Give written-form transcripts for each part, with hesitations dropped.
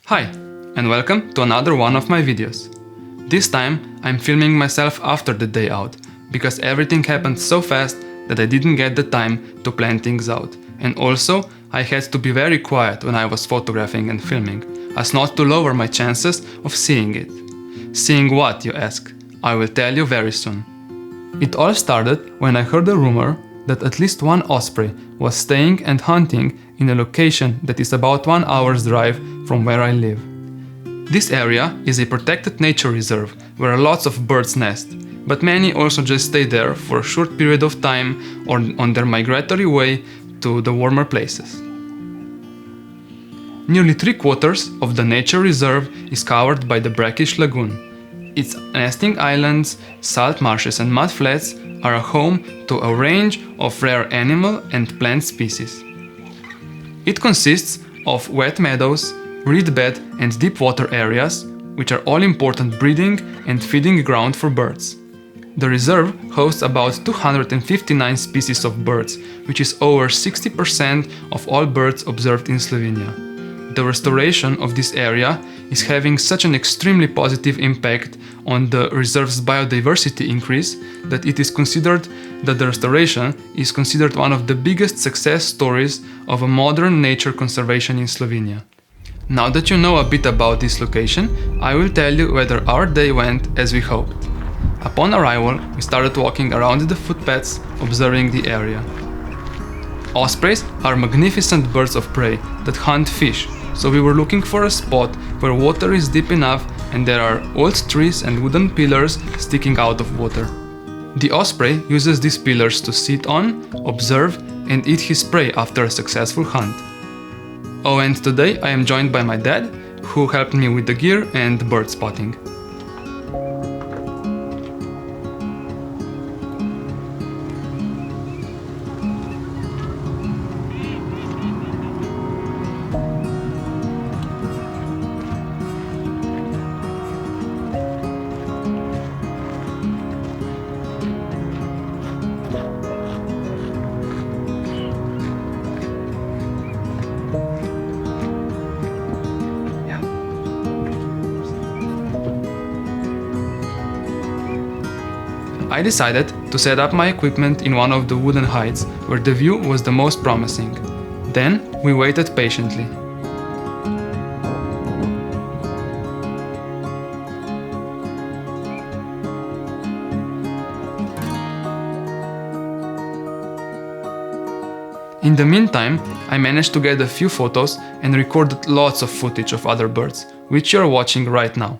Hi, and welcome to another one of my videos. This time I'm filming myself after the day out, because everything happened so fast that I didn't get the time to plan things out, and also I had to be very quiet when I was photographing and filming, as not to lower my chances of seeing it. Seeing what, you ask? I will tell you very soon. It all started when I heard a rumor that at least one osprey was staying and hunting in a location that is about 1 hour's drive from where I live. This area is a protected nature reserve where lots of birds nest, but many also just stay there for a short period of time or on their migratory way to the warmer places. Nearly 3/4 of the nature reserve is covered by the brackish lagoon. Its nesting islands, salt marshes and mud flats are a home to a range of rare animal and plant species. It consists of wet meadows, reed bed and deep water areas, which are all important breeding and feeding ground for birds. The reserve hosts about 259 species of birds, which is over 60% of all birds observed in Slovenia. The restoration of this area is having such an extremely positive impact on the reserve's biodiversity increase that it is considered that the restoration is considered one of the biggest success stories of a modern nature conservation in Slovenia. Now that you know a bit about this location, I will tell you whether our day went as we hoped. Upon arrival, we started walking around the footpaths, observing the area. Ospreys are magnificent birds of prey that hunt fish, so we were looking for a spot where water is deep enough and there are old trees and wooden pillars sticking out of water. The osprey uses these pillars to sit on, observe and eat his prey after a successful hunt. Oh, and today I am joined by my dad, who helped me with the gear and bird spotting. I decided to set up my equipment in one of the wooden heights where the view was the most promising. Then we waited patiently. In the meantime, I managed to get a few photos and recorded lots of footage of other birds, which you are watching right now.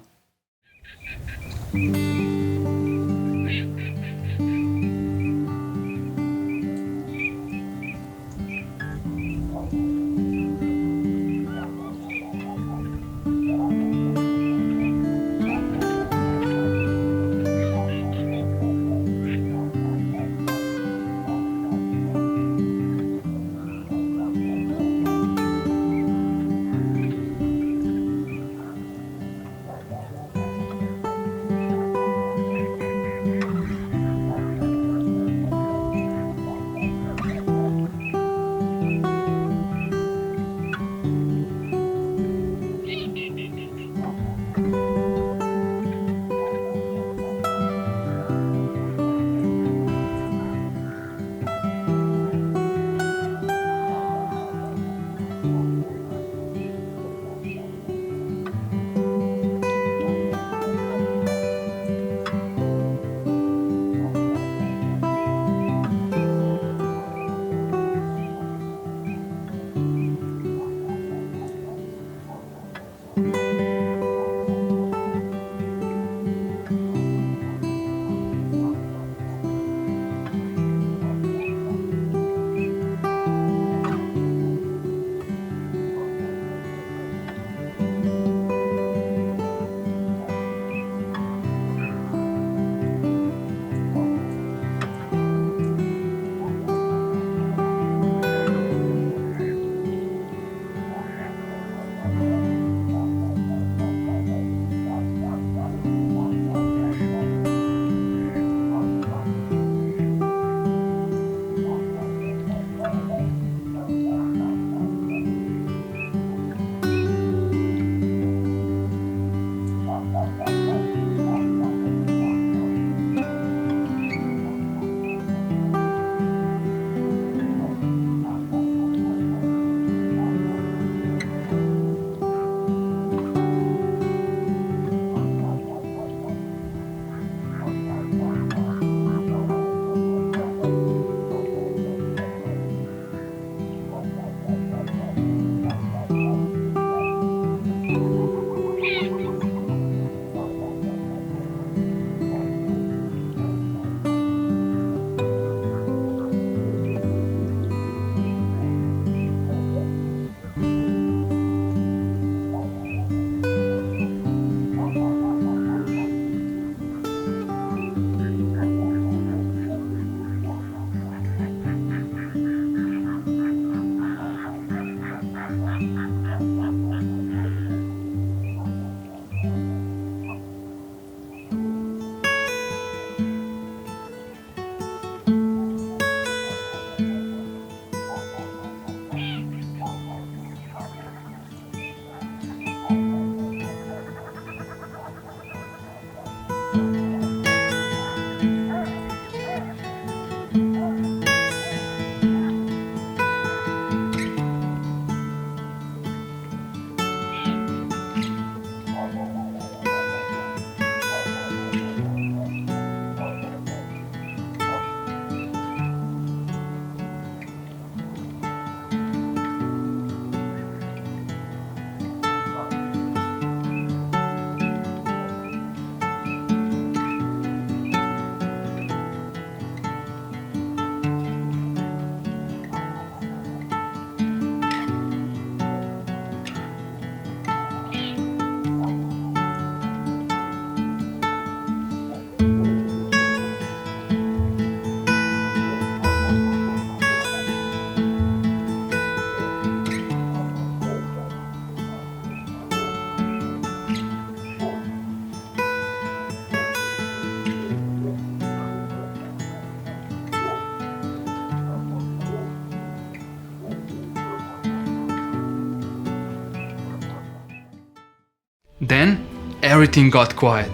Then everything got quiet.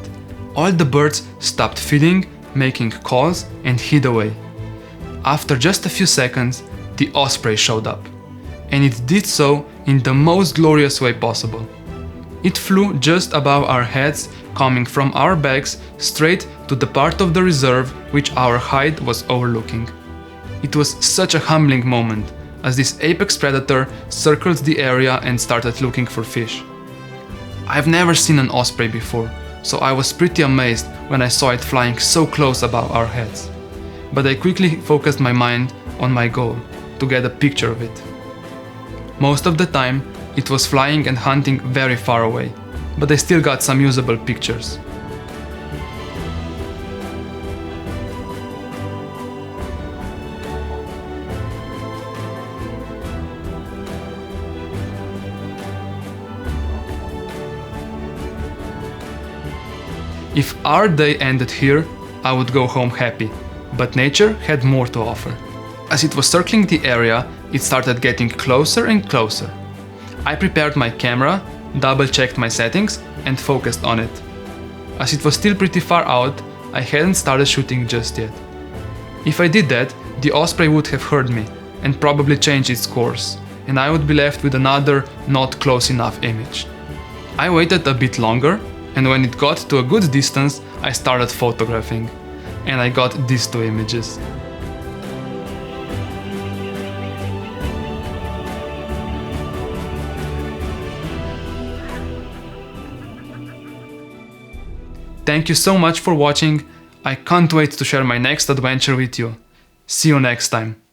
All the birds stopped feeding, making calls, and hid away. After just a few seconds, the osprey showed up, and it did so in the most glorious way possible. It flew just above our heads, coming from our backs straight to the part of the reserve which our hide was overlooking. It was such a humbling moment, as this apex predator circled the area and started looking for fish. I've never seen an osprey before, so I was pretty amazed when I saw it flying so close above our heads. But I quickly focused my mind on my goal, to get a picture of it. Most of the time, it was flying and hunting very far away, but I still got some usable pictures. If our day ended here, I would go home happy, but nature had more to offer. As it was circling the area, it started getting closer and closer. I prepared my camera, double-checked my settings, and focused on it. As it was still pretty far out, I hadn't started shooting just yet. If I did that, the osprey would have heard me and probably changed its course, and I would be left with another not close enough image. I waited a bit longer, and when it got to a good distance, I started photographing, and I got these two images. Thank you so much for watching. I can't wait to share my next adventure with you. See you next time.